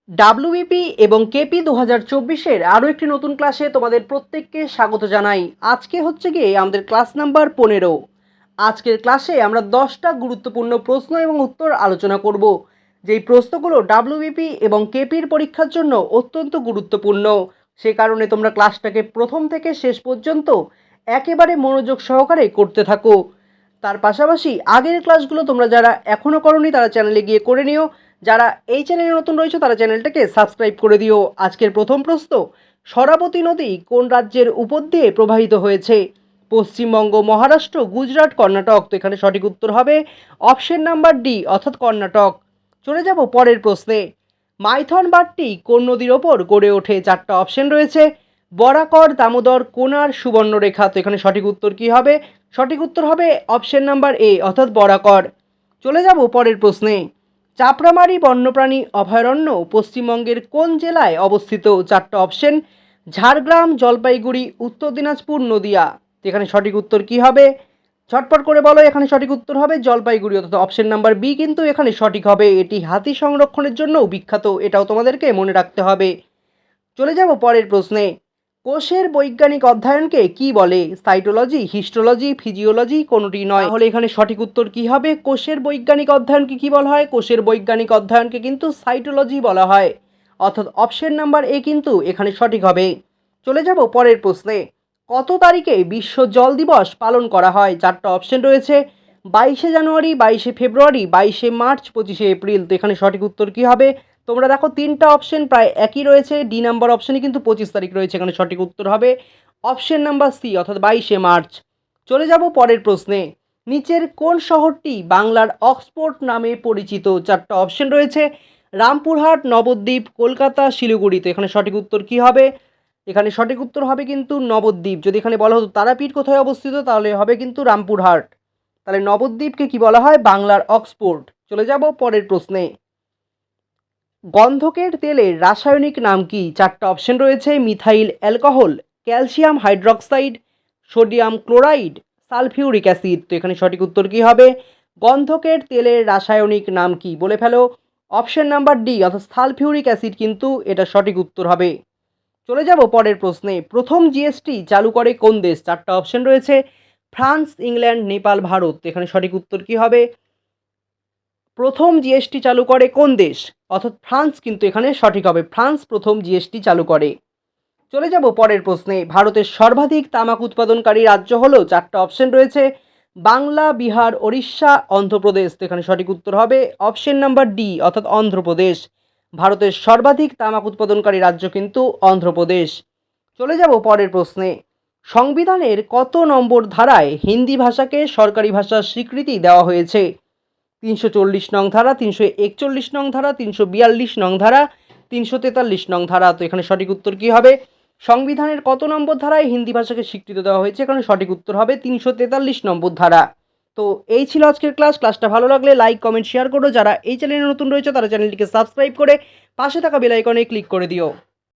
WBP এবং KP 2024-এর আরও একটি নতুন ক্লাসে তোমাদের প্রত্যেককে স্বাগত জানাই। আজকে হচ্ছে গিয়ে আমাদের ক্লাস নাম্বার 15। আজকের ক্লাসে আমরা 10টা গুরুত্বপূর্ণ প্রশ্ন এবং উত্তর আলোচনা করব, যেই প্রশ্নগুলো ডাব্লিউবিপি এবং কেপির পরীক্ষার জন্য অত্যন্ত গুরুত্বপূর্ণ। সে কারণে তোমরা ক্লাসটাকে প্রথম থেকে শেষ পর্যন্ত একেবারে মনোযোগ সহকারে করতে থাকো। তার পাশাপাশি আগের ক্লাসগুলো তোমরা যারা এখনও করোনি তারা চ্যানেলে গিয়ে করে নিও, যারা এই চ্যানেলে নতুন রয়েছে তারা চ্যানেলটাকে সাবস্ক্রাইব করে দিও। আজকের প্রথম প্রশ্ন, সরাবতী নদী কোন রাজ্যের উপর দিয়ে প্রবাহিত হয়েছে? পশ্চিমবঙ্গ, মহারাষ্ট্র, গুজরাট, কর্ণাটক। তো এখানে সঠিক উত্তর হবে অপশন নাম্বার ডি অর্থাৎ কর্ণাটক। চলে যাব পরের প্রশ্নে। মাইথন বাঁধটি কোন নদীর ওপর গড়ে ওঠে? 4টা অপশন রয়েছে, বরাকর, দামোদর, কোনার, সুবর্ণরেখা। তো এখানে সঠিক উত্তর কি হবে? সঠিক উত্তর হবে অপশন নাম্বার এ অর্থাৎ বরাকর। চলে যাব পরের প্রশ্নে। চাপড়ামারি বন্যপ্রাণী অভয়ারণ্য পশ্চিমবঙ্গের কোন জেলায় অবস্থিত? 4টা অপশন, ঝাড়গ্রাম, জলপাইগুড়ি, উত্তর দিনাজপুর, নদিয়া। এখানে সঠিক উত্তর কি হবে? ঝটপট করে বলো। এখানে সঠিক উত্তর হবে জলপাইগুড়ি অর্থাৎ অপশন নাম্বার বি কিন্তু এখানে সঠিক হবে। এটি হাতি সংরক্ষণের জন্যও বিখ্যাত, এটাও তোমাদেরকে মনে রাখতে হবে। চলে যাব পরের প্রশ্নে। কোষের বৈজ্ঞানিক অধ্যয়নকে কি বলে? সাইটোলজি, হিস্টোলজি, ফিজিওলজি, কোনোটি নয়। তাহলে এখানে সঠিক উত্তর কি হবে? কোষের বৈজ্ঞানিক অধ্যয়নকে কি বলা হয়? কোষের বৈজ্ঞানিক অধ্যয়নকে কিন্তু সাইটোলজি বলা হয়, অর্থাৎ অপশন নাম্বার এ কিন্তু এখানে সঠিক হবে। চলে যাব পরের প্রশ্নে। কত তারিখে বিশ্ব জল দিবস পালন করা হয়? 4টা অপশন রয়েছে, 22শে জানুয়ারি, 22শে ফেব্রুয়ারি, 22শে মার্চ, 25শে এপ্রিল। তো এখানে সঠিক উত্তর কি হবে? তোমরা দেখো 3টা অপশন প্রায় একই রয়েছে, ডি নাম্বার অপশনে কিন্তু 25 তারিখ রয়েছে। এখানে সঠিক উত্তর হবে অপশন নাম্বার সি অর্থাৎ 22শে মার্চ। চলে যাব পরের প্রশ্নে। নিচের কোন শহরটি বাংলার অক্সফোর্ড নামে পরিচিত? 4টা অপশন রয়েছে, রামপুরহাট, নবদ্বীপ, কলকাতা, শিলিগুড়ি। তো এখানে সঠিক উত্তর কি হবে? এখানে সঠিক উত্তর হবে কিন্তু নবদ্বীপ। যদি এখানে বলা হতো তারাপীঠ কোথায় অবস্থিত তাহলে হবে কিন্তু রামপুরহাট। তাহলে নবদ্বীপকে কি বলা হয়? বাংলার অক্সফোর্ড। চলে যাব পরের প্রশ্নে। গন্ধকের তেলের রাসায়নিক নাম কি? 4টা অপশন রয়েছে, methyl alcohol, calcium hydroxide, sodium chloride, sulphuric acid. তো এখানে সঠিক উত্তর কি হবে? গন্ধকের তেলের রাসায়নিক নাম কি? বলে ফেলো। অপশন নাম্বার ডি অর্থাৎ সালফিউরিক অ্যাসিড কিন্তু এটা সঠিক উত্তর হবে। চলে যাব পরের প্রশ্নে। প্রথম জিএসটি চালু করে কোন দেশ? 4টা অপশন রয়েছে, ফ্রান্স, ইংল্যান্ড, নেপাল, ভারত। এখানে সঠিক উত্তর কি হবে? প্রথম জিএসটি চালু করে কোন দেশ? অর্থাৎ ফ্রান্স কিন্তু এখানে সঠিক হবে। ফ্রান্স প্রথম জিএসটি চালু করে। চলে যাব পরের প্রশ্নে। ভারতের সর্বাধিক তামাক উৎপাদনকারী রাজ্য হলো? 4টা অপশন রয়েছে, বাংলা, বিহার, ওড়িশা, অন্ধ্রপ্রদেশ। তো এখানে সঠিক উত্তর হবে অপশন নাম্বার ডি অর্থাৎ অন্ধ্রপ্রদেশ। ভারতের সর্বাধিক তামাক উৎপাদনকারী রাজ্য কিন্তু অন্ধ্রপ্রদেশ। চলে যাব পরের প্রশ্নে। সংবিধানের কত নম্বর ধারায় হিন্দি ভাষাকে সরকারি ভাষার স্বীকৃতি দেওয়া হয়েছে? 340 নং ধারা, 341 নং ধারা, 342 নং ধারা, 343 নং ধারা। তো এখানে সঠিক উত্তর কি হবে? সংবিধানের কত নম্বর ধারায় হিন্দি ভাষাকে স্বীকৃতি দেওয়া হয়েছে? এখানে সঠিক উত্তর হবে 343 নম্বর ধারা। তো এই ছিল আজকের ক্লাসটা ভালো লাগলে লাইক, কমেন্ট, শেয়ার করো। যারা এই চ্যানেলে নতুন রয়েছে তারা চ্যানেলটিকে সাবস্ক্রাইব করে পাশে থাকা বেল আইকনে ক্লিক করে দিও।